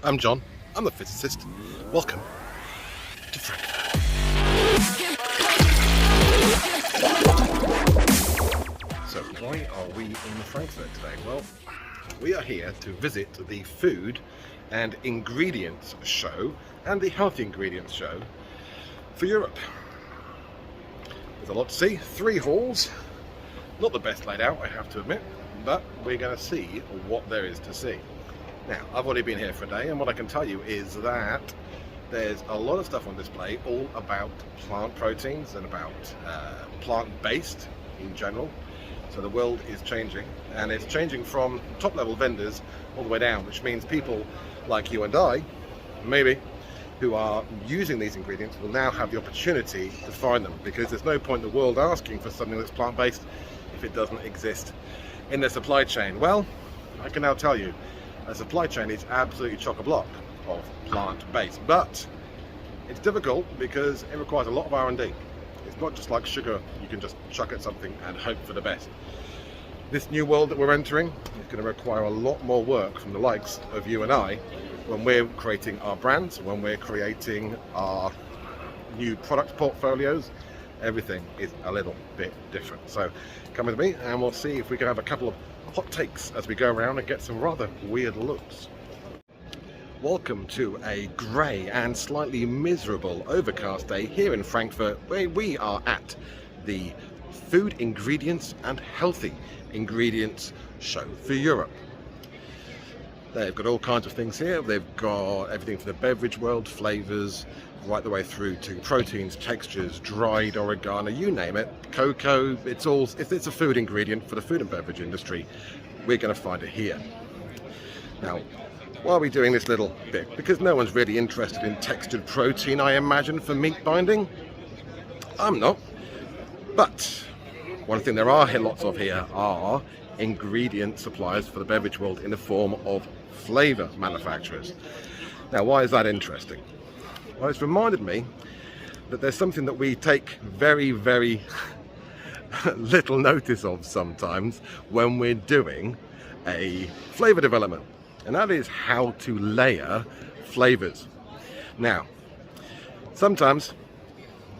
I'm John, I'm the physicist. Welcome to Frankfurt. So why are we in Frankfurt today? Well, we are here to visit the food and ingredients show and the healthy ingredients show for Europe. There's a lot to see, 3 halls, not the best laid out I have to admit, but we're going to see what there is to see. Now, I've already been here for a day, and what I can tell you is that there's a lot of stuff on display all about plant proteins and about plant-based in general. So the world is changing, and it's changing from top-level vendors all the way down, which means people like you and I, maybe, who are using these ingredients will now have the opportunity to find them, because there's no point in the world asking for something that's plant-based if it doesn't exist in their supply chain. Well, I can now tell you, a supply chain is absolutely chock-a-block of plant-based, but it's difficult because it requires a lot of R&D. It's not just like sugar, you can just chuck at something and hope for the best. This new world that we're entering is going to require a lot more work from the likes of you and I when we're creating our brands, when we're creating our new product portfolios. Everything is a little bit different. So come with me and we'll see if we can have a couple of hot takes as we go around and get some rather weird looks. Welcome to a grey and slightly miserable overcast day here in Frankfurt, where we are at the Food Ingredients and Healthy Ingredients Show for Europe. They've got all kinds of things here. They've got everything from the beverage world, flavours, right the way through to proteins, textures, dried oregano, you name it, cocoa. It's a food ingredient for the food and beverage industry. We're going to find it here. Now, why are we doing this little bit? Because no one's really interested in textured protein, I imagine, for meat binding. I'm not. But one thing there are lots of here are ingredient suppliers for the beverage world in the form of flavour manufacturers. Now, why is that interesting? Well, it's reminded me that there's something that we take very, very little notice of sometimes when we're doing a flavour development, and that is how to layer flavours. Now, sometimes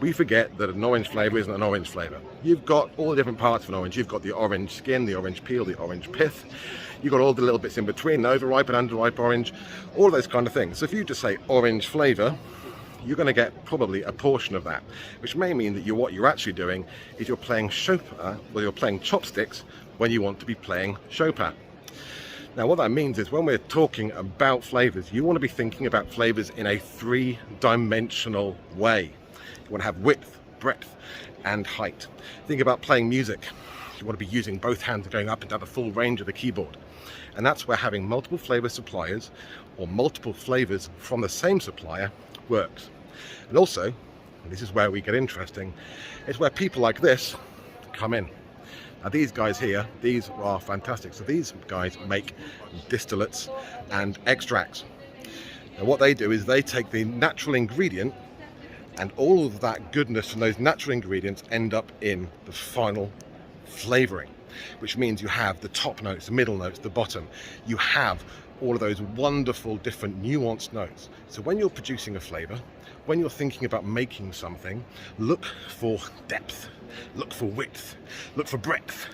we forget that an orange flavour isn't an orange flavour. You've got all the different parts of an orange. You've got the orange skin, the orange peel, the orange pith. You've got all the little bits in between, overripe and underripe orange, all those kind of things. So if you just say orange flavour, you're going to get probably a portion of that, which may mean that what you're actually doing is you're playing Chopin, or you're playing chopsticks when you want to be playing Chopin. Now, what that means is when we're talking about flavours, you want to be thinking about flavours in a 3-dimensional way. You want to have width, breadth and height. Think about playing music. You want to be using both hands going up and down the full range of the keyboard. And that's where having multiple flavour suppliers or multiple flavours from the same supplier works. And also, and this is where we get interesting, it's where people like this come in. Now these guys here, these are fantastic. So these guys make distillates and extracts. And what they do is they take the natural ingredient, and all of that goodness from those natural ingredients end up in the final flavouring, which means you have the top notes, the middle notes, the bottom. You have all of those wonderful different nuanced notes. So when you're producing a flavour, when you're thinking about making something, look for depth, look for width, look for breadth.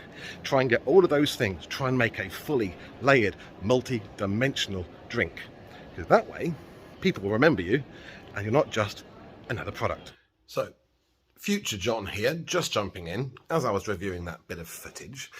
Try and get all of those things. Try and make a fully layered, multi-dimensional drink. Because that way, people will remember you, and you're not just another product. So, future John here, just jumping in as I was reviewing that bit of footage,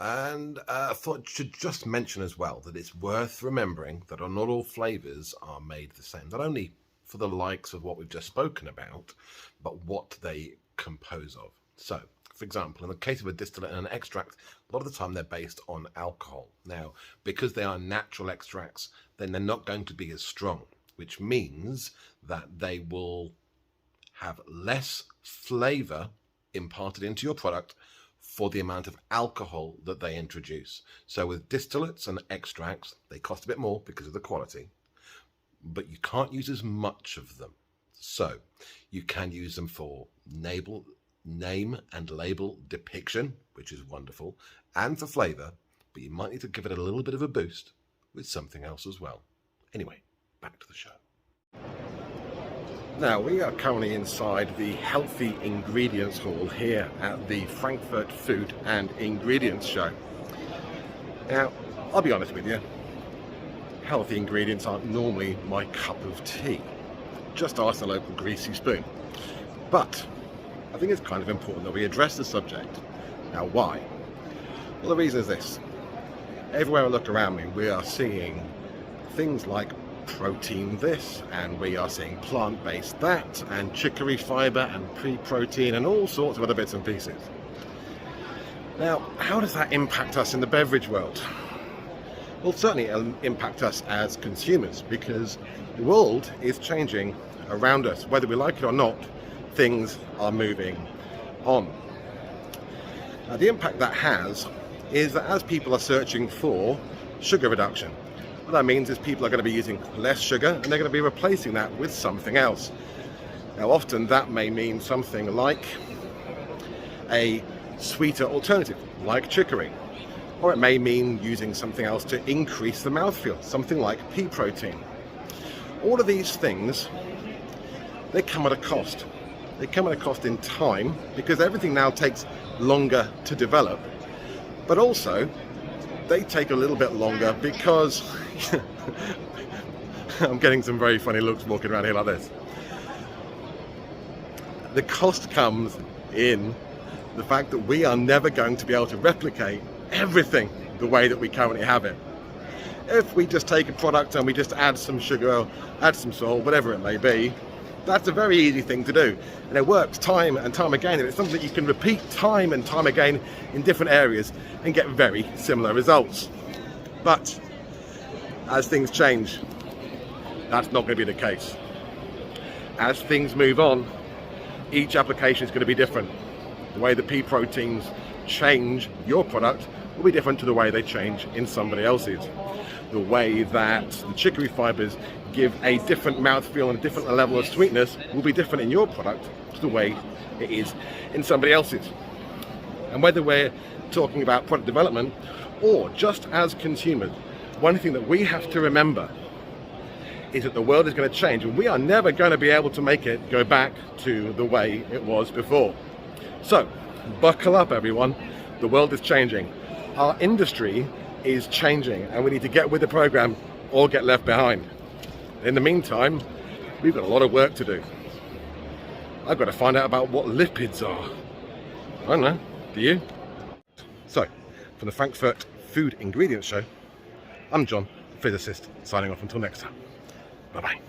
and I thought I should just mention as well that it's worth remembering that not all flavours are made the same, not only for the likes of what we've just spoken about, but what they compose of. So, for example, in the case of a distillate and an extract, a lot of the time they're based on alcohol. Now, because they are natural extracts, then they're not going to be as strong, which means that they will have less flavour imparted into your product for the amount of alcohol that they introduce. So with distillates and extracts, they cost a bit more because of the quality, but you can't use as much of them. So you can use them for name and label depiction, which is wonderful, and for flavour, but you might need to give it a little bit of a boost with something else as well. Anyway, back to the show. Now, we are currently inside the Healthy Ingredients Hall here at the Frankfurt Food and Ingredients Show. Now, I'll be honest with you, healthy ingredients aren't normally my cup of tea. Just ask the local greasy spoon. But I think it's kind of important that we address the subject. Now, why? Well, the reason is this. Everywhere I look around me, we are seeing things like protein this, and we are seeing plant-based that, and chicory fibre and pea-protein and all sorts of other bits and pieces. Now, how does that impact us in the beverage world? Well, certainly it'll impact us as consumers, because the world is changing around us. Whether we like it or not, things are moving on. Now, the impact that has is that as people are searching for sugar reduction, what that means is people are going to be using less sugar and they're going to be replacing that with something else. Now, often that may mean something like a sweeter alternative, like chicory, or it may mean using something else to increase the mouthfeel, something like pea protein. All of these things, they come at a cost. They come at a cost in time, because everything now takes longer to develop, but also they take a little bit longer because I'm getting some very funny looks walking around here like this. The cost comes in the fact that we are never going to be able to replicate everything the way that we currently have it. If we just take a product and we just add some sugar, add some salt, whatever it may be, that's a very easy thing to do, and it works time and time again, and it's something that you can repeat time and time again in different areas and get very similar results. But as things change, that's not going to be the case. As things move on, each application is going to be different. The way the pea proteins change your product will be different to the way they change in somebody else's. The way that the chicory fibres give a different mouthfeel and a different level of sweetness will be different in your product to the way it is in somebody else's. And whether we're talking about product development or just as consumers, one thing that we have to remember is that the world is going to change, and we are never going to be able to make it go back to the way it was before. So, buckle up everyone, the world is changing. Our industry is changing, and we need to get with the program or get left behind. In the meantime, we've got a lot of work to do. I've got to find out about what lipids are. I don't know, do you? So, from the Frankfurt Food Ingredients Show, I'm John, physicist, signing off until next time. Bye-bye.